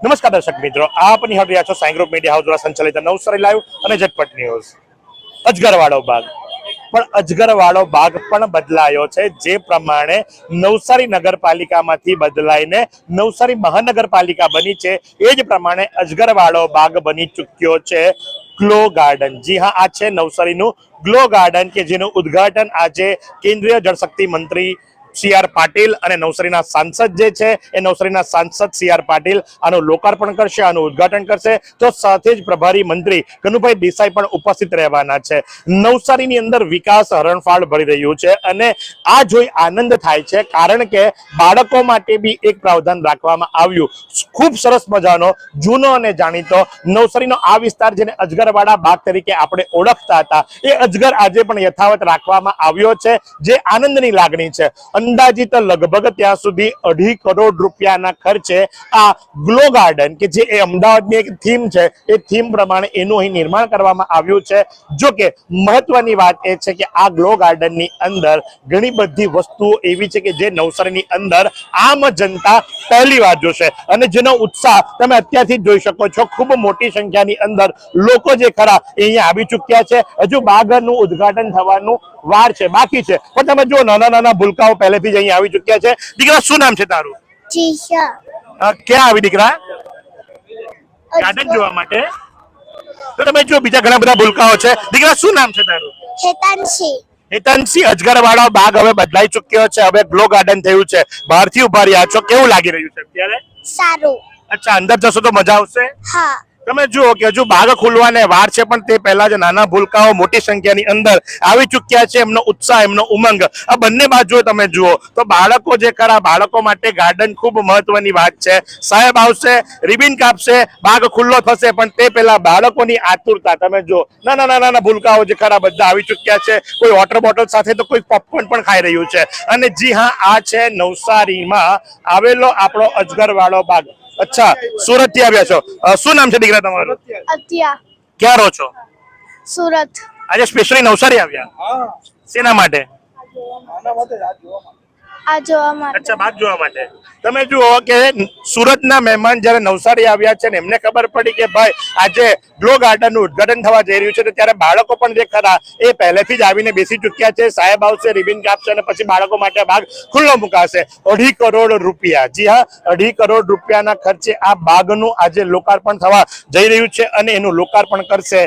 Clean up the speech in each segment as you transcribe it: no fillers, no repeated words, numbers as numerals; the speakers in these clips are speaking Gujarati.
નમસ્કાર દર્શક મિત્રો, આપ નિહાળી રહ્યા છો સાઈ ગ્રુપ મીડિયા હાઉસ દ્વારા સંચાલિત નવસારી લાઈવ અને ઝટપટ ન્યૂઝ। અજગરવાળો બાગ પણ અજગરવાળો બાગ પણ બદલાયો છે। જે પ્રમાણે નવસારી નગરપાલિકામાંથી બદલાઈને નવસારી મહાનગરપાલિકા બની છે, એ જ પ્રમાણે અજગરવાળો બાગ બની ચૂક્યો છે ગ્લો ગાર્ડન। જી હા, આ છે નવસારીનું ગ્લો ગાર્ડન કે જેનું ઉદ્ઘાટન આજે કેન્દ્રીય જળશક્તિ મંત્રી CR પાટીલ અને નવસારીના સાંસદ જે છે એ નવસારીના સાંસદ CR પાટીલ આનું લોકાર્પણ કરશે, આનું ઉદ્ઘાટન કરશે। તો સાથે જ પ્રભારી મંત્રી કનુભાઈ દેસાઈ પણ ઉપસ્થિત રહેવાના છે। નવસારીની અંદર વિકાસ હરણફાળ ભરી રહ્યું છે અને આ જોઈ આનંદ થાય છે, કારણ કે બાળકો માટે બી એક પ્રાવધાન રાખવામાં આવ્યું। ખૂબ સરસ મજાનો જૂનો અને જાણીતો નવસારીનો આ વિસ્તાર જેને અજગરવાળા બાગ તરીકે આપણે ઓળખતા હતા, એ અજગર આજે પણ યથાવત રાખવામાં આવ્યો છે, જે આનંદની લાગણી છે। અંદાજિત લગભગ ત્યાં સુધી 2.5 કરોડ રૂપિયાના ખર્ચે આ ગ્લો ગાર્ડન કે જે અમદાવાદની એક થીમ છે, એ થીમ પ્રમાણે એનું અહીં નિર્માણ કરવામાં આવ્યું છે। જો કે મહત્વની વાત એ છે કે આ ગ્લો ગાર્ડનની અંદર ઘણી બધી વસ્તુઓ એવી છે કે જે નવસારીની અંદર આમ જનતા પહેલી વાર જોશે અને જેનો ઉત્સાહ તમે અત્યારથી જ જોઈ શકો છો। ખૂબ મોટી સંખ્યાની અંદર લોકો જે ખરા એ અહીંયા આવી ચૂક્યા છે। હજુ બાગનું ઉદ્ઘાટન થવાનું વાર છે, બાકી છે, પણ તમે જો નાના નાના ભૂલકાઓ પહેલેથી જ અહીંયા આવી ચૂક્યા છે। દીકરા, શું નામ છે તારું? ક્યાં આવી દીકરા? ગાર્ડન જોવા માટે? તો તમે જો બીજા ઘણા બધા ભૂલકાઓ છે। દીકરા, શું નામ છે તારું? હેતાંશી। હેતાંશી, અજગરવાળો બાગ હવે બદલાઈ ચૂક્યો છે, હવે ગ્લો ગાર્ડન થયું છે। બહારથી ઉભા રહ્યા છો, કેવું લાગી રહ્યું છે અત્યારે? સારું। અચ્છા, અંદર જશો તો મજા આવશે? હા। તમે જુઓ કે હજુ બાગ ખુલવાને વાર છે, પણ તે પહેલા જ નાના ભૂલકાઓ મોટી સંખ્યાની અંદર આવી ચૂક્યા છે। એમનો ઉત્સાહ, એમનો ઉમંગ આ બંને બાજુએ તમે જુઓ તો બાળકો જે ખરા, બાળકો માટે ગાર્ડન ખૂબ મહત્વની વાત છે। સાહેબ આવશે, રિબિન કાપશે, બાગ ખુલ્લો થશે, પણ તે પહેલા બાળકોની આતુરતા તમે જુઓ। નાના નાના ભૂલકાઓ જે ખરા બધા આવી ચૂક્યા છે। કોઈ વોટર બોટલ સાથે તો કોઈ પોપકોર્ન પણ ખાઈ રહ્યું છે। અને જી હા, આ છે નવસારીમાં આવેલો આપણો અજગરવાળો બાગ। અચ્છા, સુરત થી આવ્યા છો? શું નામ છે દીકરા તમારું? અત્યા। ક્યાં રહો છો? સુરત। આજે સ્પેશિયલી નવસારી આવ્યા? શેના માટે? આ જોવા માટે। અચ્છા, બાગ જોવા માટે। તમે જુઓ કે સુરતના મહેમાન જયારે નવસારી આવ્યા છે ને એમને ખબર પડી કે ભાઈ આજે ગ્લો ગાર્ડન નું ઉદ્ઘાટન થવા જઈ રહ્યું છે, તો ત્યારે બાળકો પણ જે ખરા એ પહેલેથી જ આવીને બેસી ચૂક્યા છે। સાહેબ આવશે, રિબિન કાપશે અને પછી બાળકો માટે બાગ ખુલ્લો મુકાશે। 2.5 કરોડ રૂપિયા, જી હા, 2.5 કરોડ રૂપિયાના ખર્ચે આ બાગનું આજે લોકાર્પણ થવા જઈ રહ્યું છે અને એનું લોકાર્પણ કરશે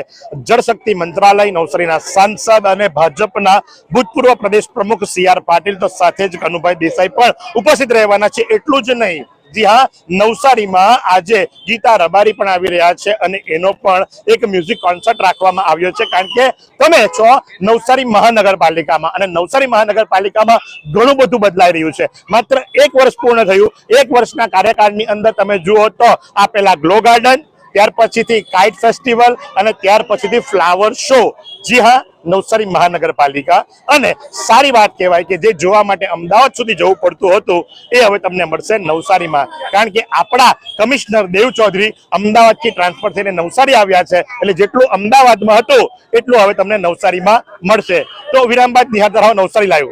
જળશક્તિ મંત્રાલય, નવસારીના સાંસદ અને ભાજપના ભૂતપૂર્વ પ્રદેશ પ્રમુખ CR પાટીલ, તો સાથે જ કનુભાઈ દેસાઈ પણ ઉપસ્થિત રહેવાના છે। એટલું જ નહીં, જી હા, નવસારીમાં આજે ગીતા રબારી પણ આવી રહ્યા છે અને એનો પણ એક મ્યુઝિક કોન્સર્ટ રાખવામાં આવ્યો છે, કારણ કે તમે છો નવસારી મહાનગરપાલિકામાં અને નવસારી મહાનગરપાલિકામાં ઘણું બધું બદલાઈ રહ્યું છે। માત્ર 1 વર્ષ પૂર્ણ થયું, 1 વર્ષના કાર્યકાળની અંદર તમે જુઓ તો આ પેલા ગ્લો ગાર્ડન, ત્યાર પછીથી કાઇટ ફેસ્ટિવલ અને ત્યાર પછીથી ફ્લાવર શો। જી હા, નવસારી મહાનગરપાલિકા, અને સારી વાત કહેવાય કે જે જોવા માટે અમદાવાદ સુધી જવું પડતું હતું એ હવે તમને મળશે નવસારીમાં, કારણ કે આપણા કમિશનર દેવ ચૌધરી અમદાવાદથી ટ્રાન્સફર થઈને નવસારી આવ્યા છે, એટલે જેટલું અમદાવાદમાં હતું એટલું હવે તમને નવસારીમાં મળશે। તો વિરામ બાદ નિહાળતા રહો નવસારી લાઈવ।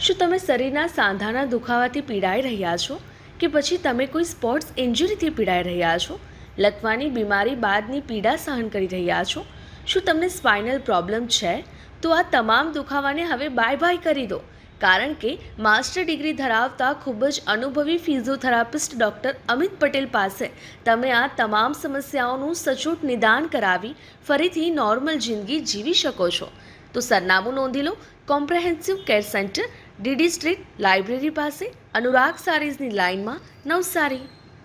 શું તમે શરીરના સાંધાના દુખાવાથી પીડાઈ રહ્યા છો કે પછી તમે કોઈ સ્પોર્ટ્સ ઇન્જરીથી પીડાઈ રહ્યા છો? લકવાની બીમારી બાદની પીડા સહન કરી રહ્યા છો? શું તમને સ્પાઇનલ પ્રોબ્લેમ છે? તો આ તમામ દુખાવાને હવે બાય બાય કરી દો, કારણ કે માસ્ટર ડિગ્રી ધરાવતા ખૂબ જ અનુભવી ફિઝિયોથેરાપિસ્ટ ડૉક્ટર અમિત પટેલ પાસે તમે આ તમામ સમસ્યાઓનું સચોટ નિદાન કરાવી ફરીથી નોર્મલ જિંદગી જીવી શકો છો। તો સરનામું નોંધી લો, comprehensive care centre, DD street, library પાસે, અનુરાગ સારીઝની લાઇનમાં, નવસારી।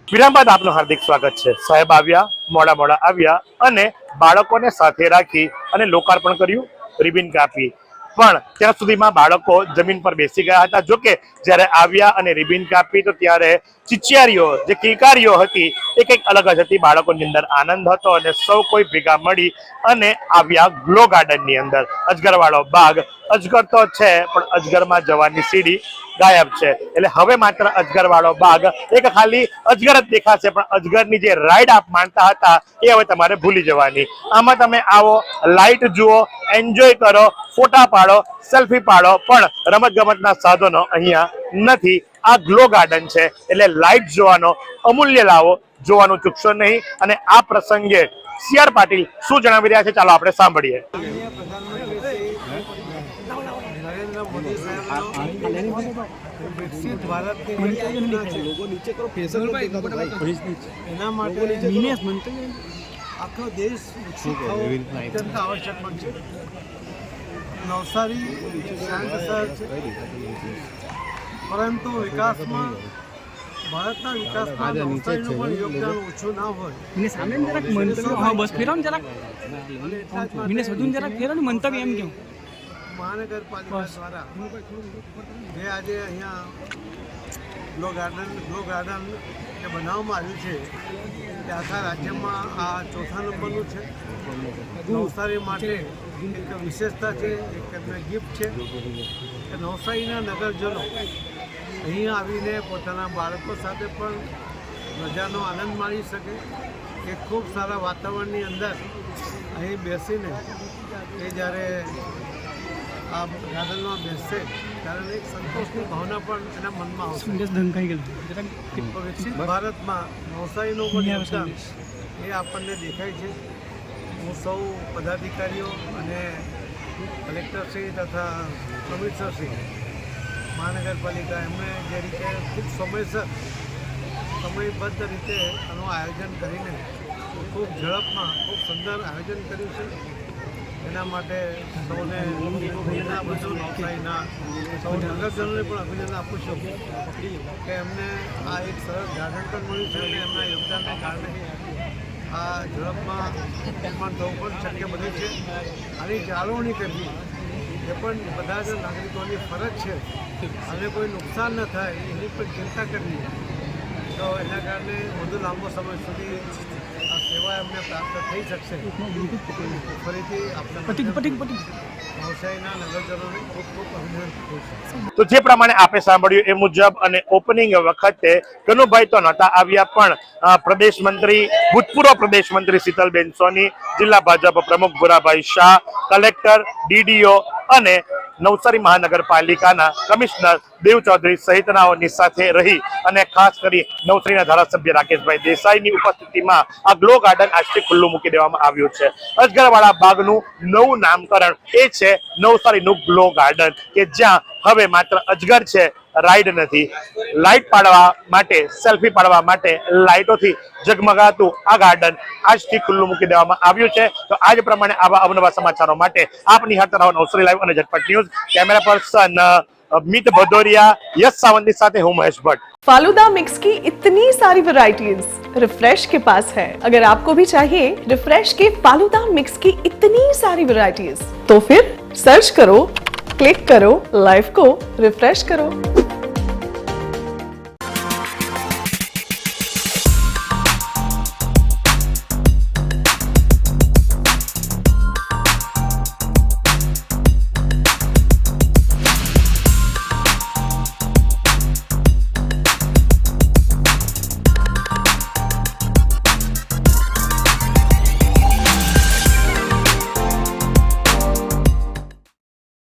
વિરામ બાદ આપનું હાર્દિક સ્વાગત છે। સાહેબ આવ્યા, મોડા આવ્યા અને બાળકોને સાથે રાખી અને લોકાર્પણ કર્યું, રિબિન કાપી, પણ ત્યાં સુધીમાં બાળકો જમીન પર બેસી ગયા હતા। જો કે જ્યારે આવ્યા અને રિબિન કાપી તો ત્યારે ચિચિયારીઓ, જે કિલકારીઓ હતી એ કંઈક અલગ જ હતી। બાળકોની અંદર આનંદ હતો અને સૌ કોઈ ભેગા મળી અને આવ્યા ગ્લો ગાર્ડનની અંદર। અજગરવાળો બાગ, અજગર તો છે પણ અજગરમાં જવાની સીડી ગાયબ છે, એટલે હવે માત્ર અજગરવાળો બાગ એક ખાલી અજગર જ દેખાશે, પણ અજગરની જે રાઈડ આપ માનતા હતા એ હવે તમારે ભૂલી જવાની। આમાં તમે આવો, લાઇટ જુઓ, એન્જોય કરો, ફોટા પાડો, સેલ્ફી પાડો, પણ રમત ગમતના સાધનો અહીંયા નથી. આ ગ્લો ગાર્ડન છે એટલે લાઇટ જોવાનો અમૂલ્ય લાવો જોવાનું ચૂકશો નહીં. અને આ પ્રસંગે CR પાટીલ શું જણાવી રહ્યા છે ચાલો આપણે સાંભળીએ. નરેન્દ્ર મોદી સાહેબનો વિકસિત ભારતની એના માટે આખો દેશ વિકસિત થવો અત્યંત આવશ્યક પણ છે. નવસારી શાંત શહેર છે, પરંતુ વિકાસમાં ભારતના વિકાસમાં નવસારીનું પણ યોગદાન ઓછું ના હોય. મહાનગરપાલિકા દ્વારા જે આજે અહીંયા ગ્લો ગાર્ડન જે બનાવવામાં આવ્યું છે તે આખા રાજ્યમાં આ ચોથા નંબરનું છે. નવસારી માટે એક વિશેષતા છે, એક એમને ગિફ્ટ છે કે નવસારીના નગરજનો અહીં આવીને પોતાના બાળકો સાથે પણ મજાનો આનંદ માણી શકે. એક ખૂબ સારા વાતાવરણની અંદર અહીં બેસીને એ જ્યારે આ ગાર્ડનમાં બેસશે ત્યારે એક સંતોષની ભાવના પણ એના મનમાં આવશે. વિકસિત ભારતમાં નવસારીનું પણ યોગદાન એ આપણને દેખાય છે. હું સૌ પદાધિકારીઓ અને કલેક્ટરશ્રી તથા કમિશનરશ્રી મહાનગરપાલિકા એમણે જે રીતે ખૂબ સમયબદ્ધ રીતે આનું આયોજન કરીને ખૂબ ઝડપમાં ખૂબ સુંદર આયોજન કર્યું છે. એના માટે સૌને અભિનંદન આપું છું. નવસારીના સૌ નગરજનોને પણ અભિનંદન આપું છું કે એમને આ એક સરસ ગાર્ડન પણ મળ્યું છે અને એમના યોગદાનને કારણે આ ઝડપમાં નિર્માણ થવું પણ શક્ય બન્યું છે. આની જાળવણી કરવી એ પણ બધા જ નાગરિકોની ફરજ છે અને કોઈ નુકસાન ન થાય એની પણ ચિંતા કરવી. તો એના કારણે વધુ લાંબો સમય સુધી આ સેવા એમને પ્રાપ્ત થઈ શકશે. ફરીથી આપણે નવસારીના નગરજનોને ખૂબ ખૂબ અભિનંદન આપું છું. તો જે પ્રમાણે આપણે સાંભળ્યું એ મુજબ અને ઓપનિંગ વખતે કનુભાઈ તો નહોતા આવ્યા, પણ પ્રદેશ મંત્રી ભૂતપૂર્વ પ્રદેશ મંત્રી શીતલબેન સોની, જિલ્લા ભાજપ પ્રમુખ ભુરાભાઈ શાહ, કલેક્ટર, DDO અને નવસારી મહાનગરપાલિકાના કમિશનર દેવ ચૌધરી સહિતનાઓની સાથે રહી અને ખાસ કરી નવસારીના ધારાસભ્ય રાકેશભાઈ દેસાઈની ઉપસ્થિતિમાં આ ગ્લો ગાર્ડન આજથી ખુલ્લું મૂકી દેવામાં આવ્યું છે. અજગરવાડા બાગનું નવું નામકરણ એ છે નવસારીનું ગ્લો ગાર્ડન, કે જ્યાં હવે માત્ર અજગર છે, રાઈડ નથી. લાઇટ પાડવા માટે, સેલ્ફી પાડવા માટે લાઇટોથી ઝગમગાતું આ ગાર્ડન આજથી ખુલ્લું મૂકી દેવામાં આવ્યું છે. તો આજ પ્રમાણે આવા અવનવા સમાચારો માટે આપ નિહાળતા રહો નવસારી લાઈવ અને ઝટપટ ન્યૂઝ. કેમેરા પર્સન मित भदौरिया, यश सावंत साथे हूं महेश भट्ट। फालूदा मिक्स की इतनी सारी वैरायटीज रिफ्रेश के पास है। अगर आपको भी चाहिए रिफ्रेश के फालूदा मिक्स की इतनी सारी वैरायटीज तो फिर सर्च करो, क्लिक करो, लाइफ को रिफ्रेश करो।